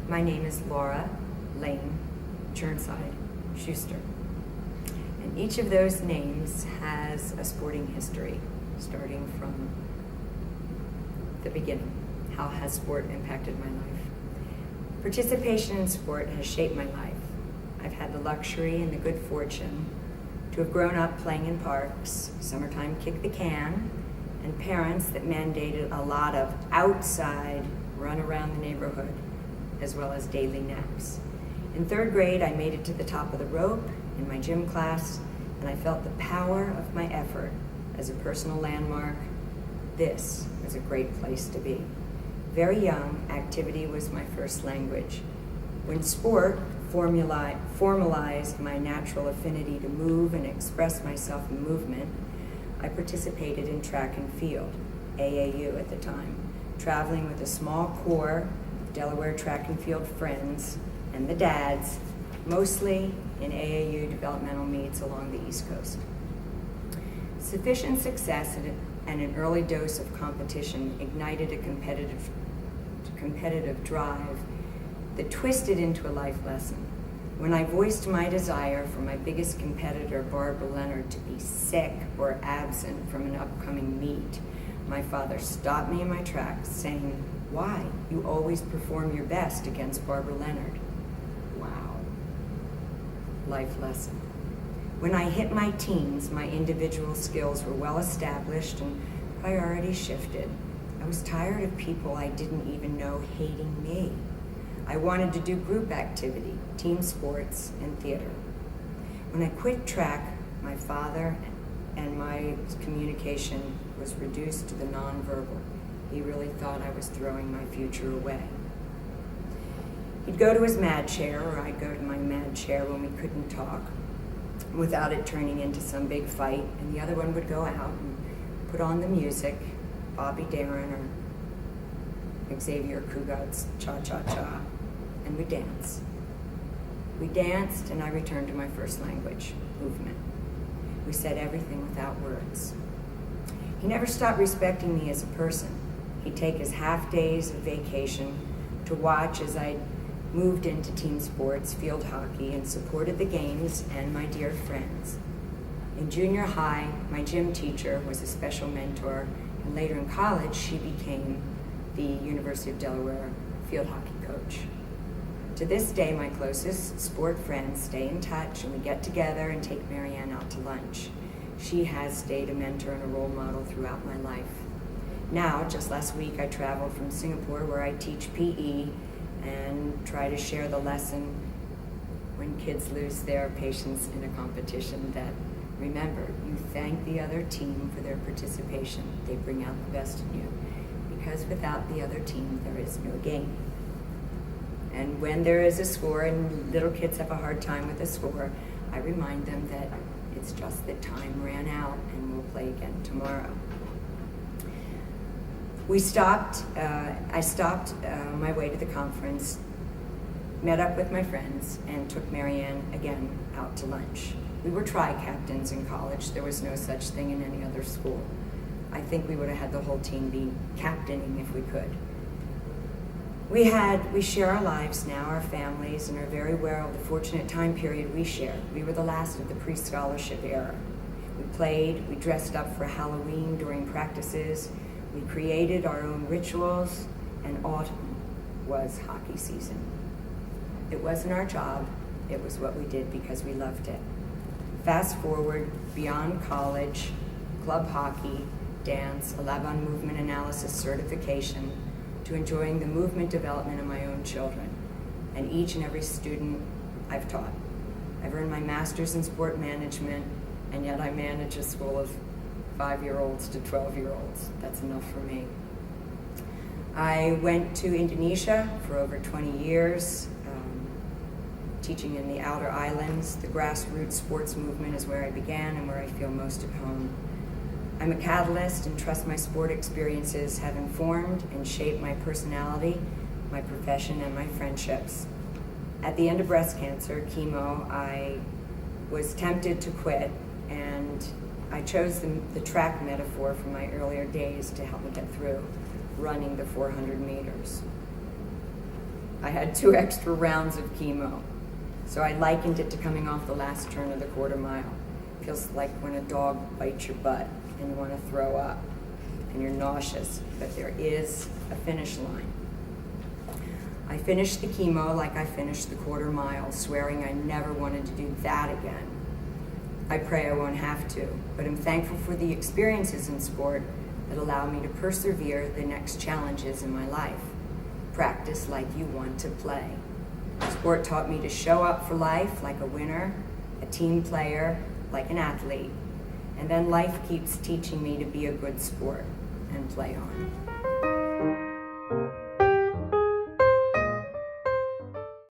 My name is Laura Lane Churnside Schuster. And each of those names has a sporting history, starting from the beginning. How has sport impacted my life? Participation in sport has shaped my life. I've had the luxury and the good fortune to have grown up playing in parks, summertime kick the can, and parents that mandated a lot of outside run around the neighborhood, as well as daily naps. In third grade, I made it to the top of the rope in my gym class, and I felt the power of my effort as a personal landmark. This was a great place to be. Very young, activity was my first language. When sport formalized my natural affinity to move and express myself in movement, I participated in track and field, AAU at the time, traveling with a small corps of Delaware track and field friends and the dads, mostly in AAU developmental meets along the East Coast. Sufficient success and an early dose of competition ignited a competitive drive that twisted into a life lesson. When I voiced my desire for my biggest competitor, Barbara Leonard, to be sick or absent from an upcoming meet, my father stopped me in my tracks, saying, "Why? You always perform your best against Barbara Leonard." Wow. Life lesson. When I hit my teens, my individual skills were well established and priorities shifted. I was tired of people I didn't even know hating me. I wanted to do group activity, team sports, and theater. When I quit track, my father and my communication was reduced to the nonverbal. He really thought I was throwing my future away. He'd go to his mad chair, or I'd go to my mad chair when we couldn't talk, without it turning into some big fight, and the other one would go out and put on the music, Bobby Darin or Xavier Cugat's Cha-Cha-Cha, and we dance. We danced, and I returned to my first language, movement. We said everything without words. He never stopped respecting me as a person. He'd take his half days of vacation to watch as I moved into team sports, field hockey, and supported the games and my dear friends. In junior high, my gym teacher was a special mentor, and later in college, she became the University of Delaware field hockey coach. To this day, my closest sport friends stay in touch, and we get together and take Marianne out to lunch. She has stayed a mentor and a role model throughout my life. Now, just last week, I traveled from Singapore, where I teach PE and try to share the lesson when kids lose their patience in a competition that, remember, you thank the other team for their participation. They bring out the best in you. Because without the other team, there is no game. And when there is a score and little kids have a hard time with a score, I remind them that it's just that time ran out and we'll play again tomorrow. I stopped my way to the conference, met up with my friends, and took Marianne again out to lunch. We were tri-captains in college. There was no such thing in any other school. I think we would have had the whole team be captaining if we could. We share our lives now, our families, and are very aware of the fortunate time period we share. We were the last of the pre-scholarship era. We played, we dressed up for Halloween during practices, we created our own rituals, and autumn was hockey season. It wasn't our job, it was what we did because we loved it. Fast forward, beyond college, club hockey, dance, a lab on movement analysis certification, to enjoying the movement development of my own children and each and every student I've taught. I've earned my master's in sport management, and yet I manage a school of 5-year-olds to 12-year-olds. That's enough for me. I went to Indonesia for over 20 years, teaching in the outer islands. The grassroots sports movement is where I began and where I feel most at home. I'm a catalyst and trust my sport experiences have informed and shaped my personality, my profession, and my friendships. At the end of breast cancer, chemo, I was tempted to quit, and I chose the track metaphor from my earlier days to help me get through running the 400 meters. I had 2 extra rounds of chemo. So I likened it to coming off the last turn of the quarter mile. Feels like when a dog bites your butt and you want to throw up and you're nauseous, but there is a finish line. I finished the chemo like I finished the quarter mile, swearing I never wanted to do that again. I pray I won't have to, but I'm thankful for the experiences in sport that allow me to persevere the next challenges in my life. Practice like you want to play. Sport taught me to show up for life like a winner, a team player, like an athlete. And then life keeps teaching me to be a good sport and play on.